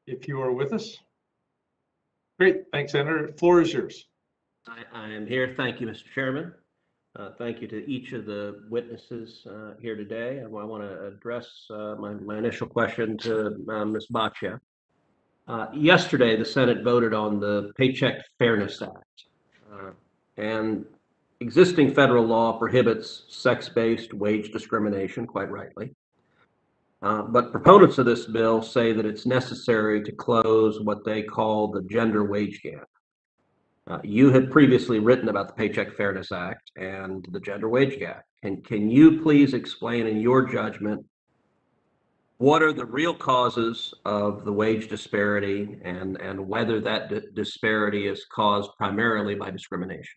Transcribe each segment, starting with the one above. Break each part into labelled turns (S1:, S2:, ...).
S1: if you are with us. Great, thanks, Senator. Floor is yours.
S2: I am here. Thank you, Mr. Chairman. Thank you to each of the witnesses here today. I want to address my initial question to Ms. Baccia. Yesterday, the Senate voted on the Paycheck Fairness Act. And existing federal law prohibits sex-based wage discrimination, quite rightly. But proponents of this bill say that it's necessary to close what they call the gender wage gap. You had previously written about the Paycheck Fairness Act and the gender wage gap. Can you please explain, in your judgment, what are the real causes of the wage disparity and whether that disparity is caused primarily by discrimination?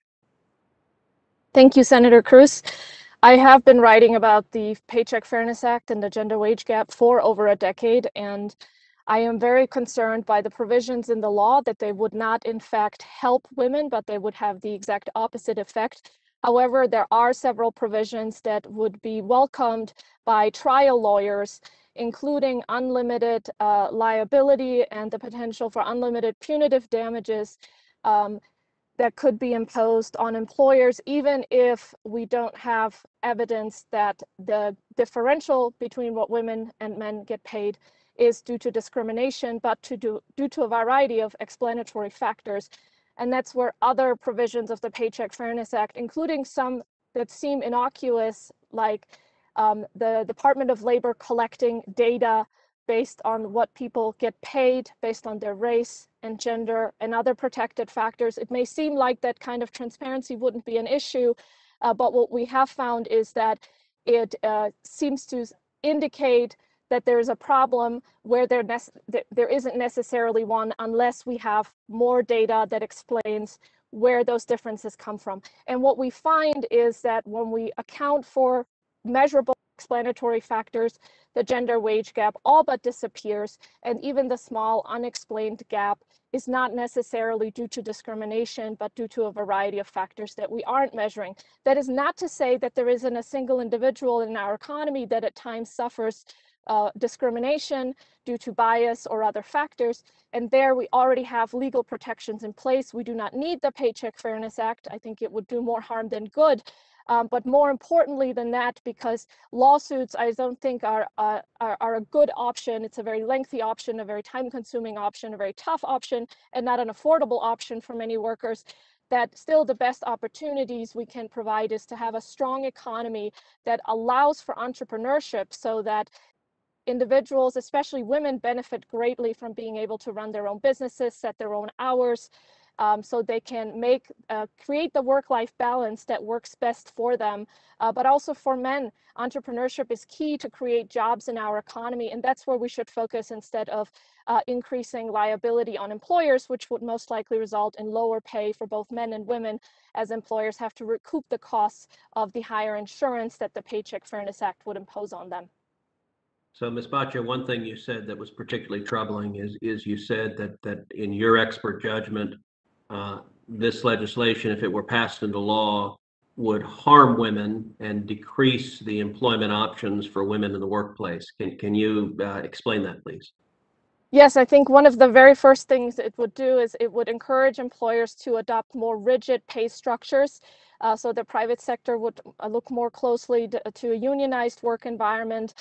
S3: Thank you, Senator Cruz. I have been writing about the Paycheck Fairness Act and the gender wage gap for over a decade, and I am very concerned by the provisions in the law that they would not, in fact, help women, but they would have the exact opposite effect. However, there are several provisions that would be welcomed by trial lawyers, including unlimited liability and the potential for unlimited punitive damages that could be imposed on employers, even if we don't have evidence that the differential between what women and men get paid is due to discrimination, but due to a variety of explanatory factors. And that's where other provisions of the Paycheck Fairness Act, including some that seem innocuous, like the Department of Labor collecting data based on what people get paid based on their race and gender and other protected factors. It may seem like that kind of transparency wouldn't be an issue, but what we have found is that it seems to indicate that there is a problem where there isn't necessarily one unless we have more data that explains where those differences come from. And what we find is that when we account for measurable explanatory factors, the gender wage gap all but disappears, and even the small unexplained gap is not necessarily due to discrimination, but due to a variety of factors that we aren't measuring. That is not to say that there isn't a single individual in our economy that at times suffers discrimination due to bias or other factors, and there we already have legal protections in place. We do not need the Paycheck Fairness Act. I think it would do more harm than good. But more importantly than that, because lawsuits, I don't think are a good option. It's a very lengthy option, a very time-consuming option, a very tough option, and not an affordable option for many workers. That still the best opportunities we can provide is to have a strong economy that allows for entrepreneurship so that individuals, especially women, benefit greatly from being able to run their own businesses, set their own hours, so they can create the work-life balance that works best for them. But also for men, entrepreneurship is key to create jobs in our economy, and that's where we should focus instead of increasing liability on employers, which would most likely result in lower pay for both men and women, as employers have to recoup the costs of the higher insurance that the Paycheck Fairness Act would impose on them.
S2: So, Ms. Baccia, one thing you said that was particularly troubling is you said that in your expert judgment, this legislation, if it were passed into law, would harm women and decrease the employment options for women in the workplace. Can you explain that, please?
S3: Yes, I think one of the very first things it would do is it would encourage employers to adopt more rigid pay structures. So the private sector would look more closely to a unionized work environment.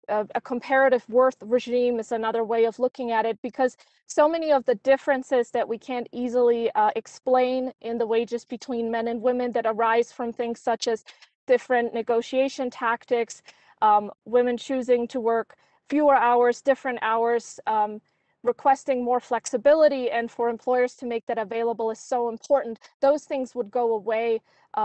S3: A comparative worth regime is another way of looking at it, because so many of the differences that we can't easily explain in the wages between men and women that arise from things such as different negotiation tactics, women choosing to work fewer hours, different hours, requesting more flexibility, and for employers to make that available is so important. Those things would go away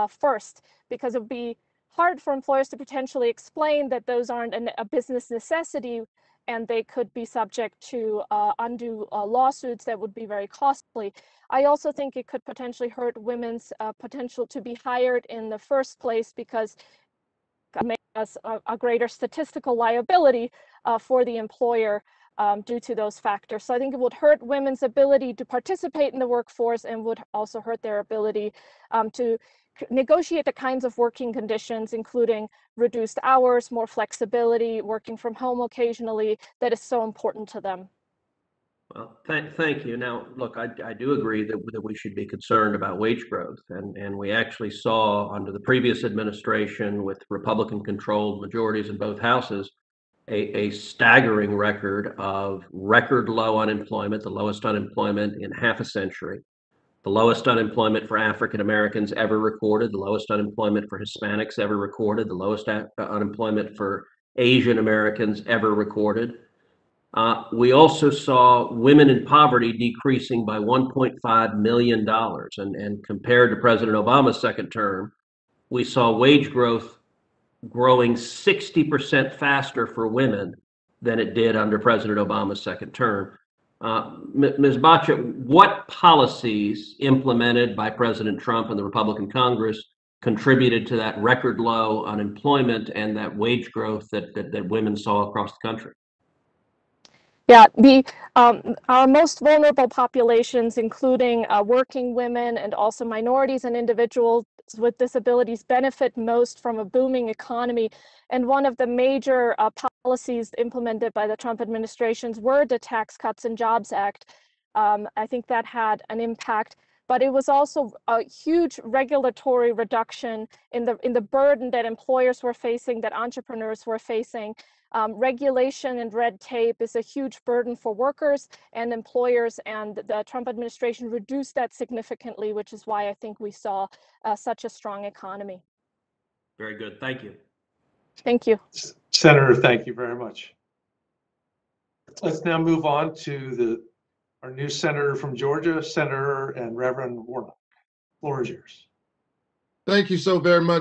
S3: first, because it would be hard for employers to potentially explain that those aren't a business necessity, and they could be subject to undue lawsuits that would be very costly. I also think it could potentially hurt women's potential to be hired in the first place, because it makes us a greater statistical liability for the employer due to those factors. So I think it would hurt women's ability to participate in the workforce, and would also hurt their ability to negotiate the kinds of working conditions, including reduced hours, more flexibility, working from home occasionally, that is so important to them.
S2: Well, thank you. Now, look, I do agree that we should be concerned about wage growth. And we actually saw under the previous administration with Republican-controlled majorities in both houses, a staggering record of record low unemployment, the lowest unemployment in half a century, the lowest unemployment for African Americans ever recorded, the lowest unemployment for Hispanics ever recorded, the lowest unemployment for Asian Americans ever recorded. We also saw women in poverty decreasing by $1.5 million. And compared to President Obama's second term, we saw wage growth growing 60% faster for women than it did under President Obama's second term. Ms. Boccia, what policies implemented by President Trump and the Republican Congress contributed to that record low unemployment and that wage growth that women saw across the country?
S3: Yeah, our most vulnerable populations, including working women and also minorities and individuals with disabilities, benefit most from a booming economy. And one of the major policies implemented by the Trump administrations were the Tax Cuts and Jobs Act. I think that had an impact, but it was also a huge regulatory reduction in the burden that employers were facing, that entrepreneurs were facing. Regulation and red tape is a huge burden for workers and employers, and the Trump administration reduced that significantly, which is why I think we saw such a strong economy.
S2: Very good. Thank you.
S3: Thank you.
S1: Senator, thank you very much. Let's now move on to our new senator from Georgia, Senator and Reverend Warnock. Floor is yours.
S4: Thank you so very much.